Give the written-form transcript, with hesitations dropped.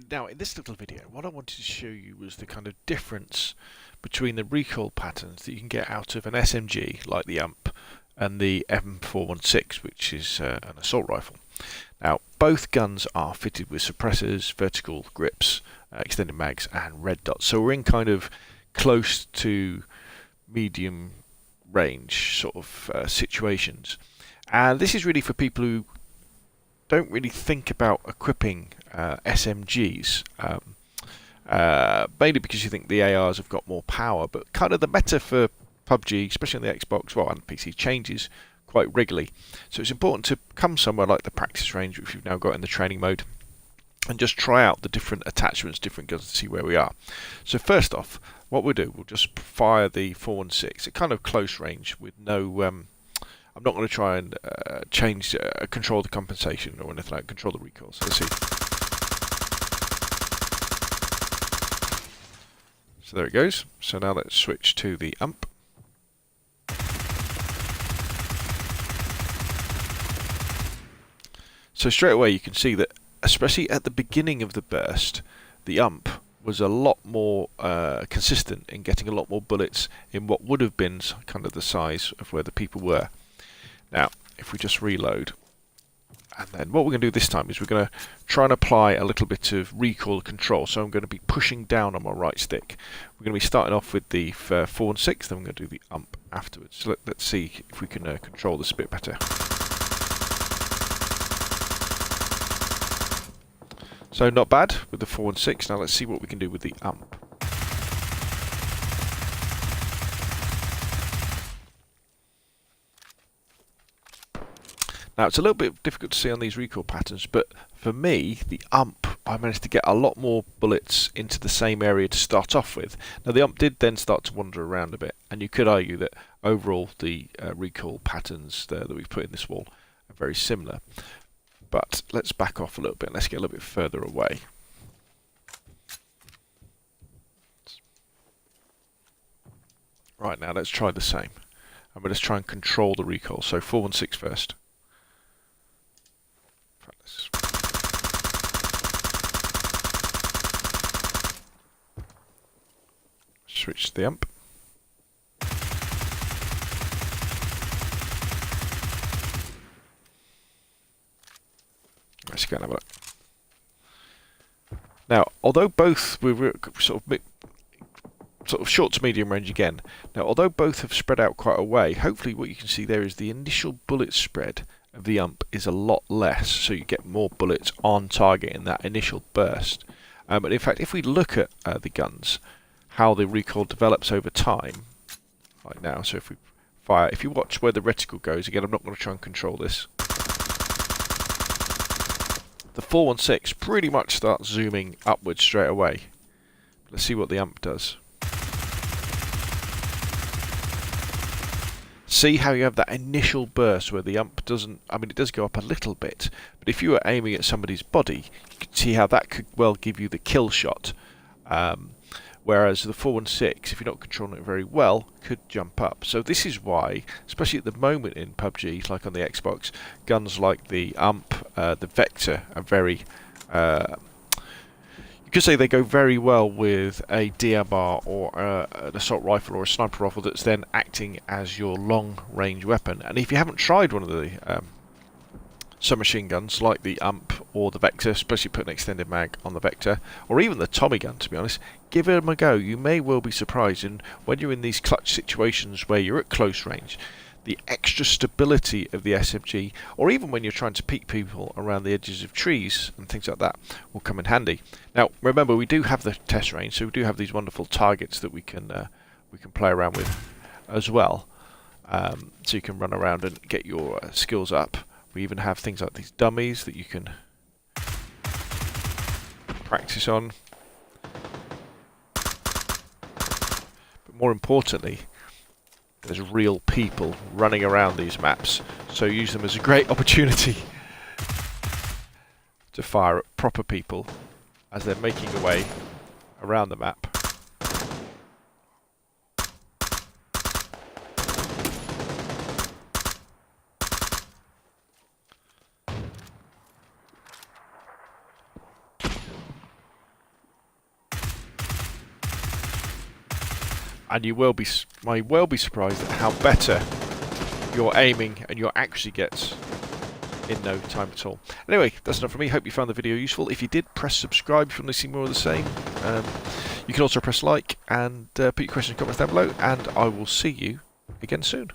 Now, in this little video, what I wanted to show you was the kind of difference between the recoil patterns that you can get out of an SMG, like the UMP, and the M416, which is an assault rifle. Now, both guns are fitted with suppressors, vertical grips, extended mags, and red dots. So we're in kind of close to medium range sort of situations. And this is really for people who don't really think about equipping SMGs, mainly because you think the ARs have got more power, but kind of the meta for PUBG, especially on the Xbox and PC, changes quite regularly. So it's important to come somewhere like the practice range, which we've now got in the training mode, and just try out the different attachments, different guns, to see where we are. So first off, what we'll do, we'll just fire the 416 at kind of close range with no I'm not going to try and change, control the compensation or anything like that, control the recoil. So let's see. So there it goes. So now let's switch to the UMP. So straight away you can see that, especially at the beginning of the burst, the UMP was a lot more consistent in getting a lot more bullets in what would have been kind of the size of where the people were. Now, if we just reload, and then what we're going to do this time is we're going to try and apply a little bit of recoil control. So I'm going to be pushing down on my right stick. We're going to be starting off with the 416, then we're going to do the UMP afterwards. So let's see if we can control this a bit better. So not bad with the 416. Now let's see what we can do with the UMP. Now it's a little bit difficult to see on these recoil patterns, but for me, the UMP, I managed to get a lot more bullets into the same area to start off with. Now the UMP did then start to wander around a bit, and you could argue that overall the recoil patterns that we've put in this wall are very similar. But let's back off a little bit, and let's get a little bit further away. Right, now let's try the same. And let's try and control the recoil. So 416 first. Switch to the UMP. Let's go and have a look. Now, although both were sort of short to medium range again, now although both have spread out quite a way, hopefully what you can see there is the initial bullet spread of the UMP is a lot less, so you get more bullets on target in that initial burst. But in fact, if we look at the guns, how the recoil develops over time, like now, so if we fire, if you watch where the reticle goes, again I'm not going to try and control this, the 416 pretty much starts zooming upwards straight away. Let's see what the UMP does. See how you have that initial burst where the UMP doesn't, I mean it does go up a little bit, but if you were aiming at somebody's body, you can see how that could well give you the kill shot. Whereas the 416, if you're not controlling it very well, could jump up. So this is why, especially at the moment in PUBG, like on the Xbox, guns like the UMP, the Vector are very, you could say they go very well with a DMR or an assault rifle or a sniper rifle that's then acting as your long-range weapon. And if you haven't tried one of the submachine guns like the UMP or the Vector, especially putting an extended mag on the Vector, or even the Tommy gun, to be honest, give them a go. You may well be surprised, and when you're in these clutch situations where you're at close range, the extra stability of the SMG, or even when you're trying to peek people around the edges of trees and things like that, will come in handy. Now remember, we do have the test range, so we do have these wonderful targets that we can play around with as well, so you can run around and get your skills up. We even have things like these dummies that you can practice on. But more importantly, there's real people running around these maps, so use them as a great opportunity to fire at proper people as they're making their way around the map. and you may well be surprised at how better your aiming and your accuracy gets in no time at all. Anyway, that's enough from me. Hope you found the video useful. If you did, press subscribe if you want to see more of the same. You can also press like and put your questions and comments down below, and I will see you again soon.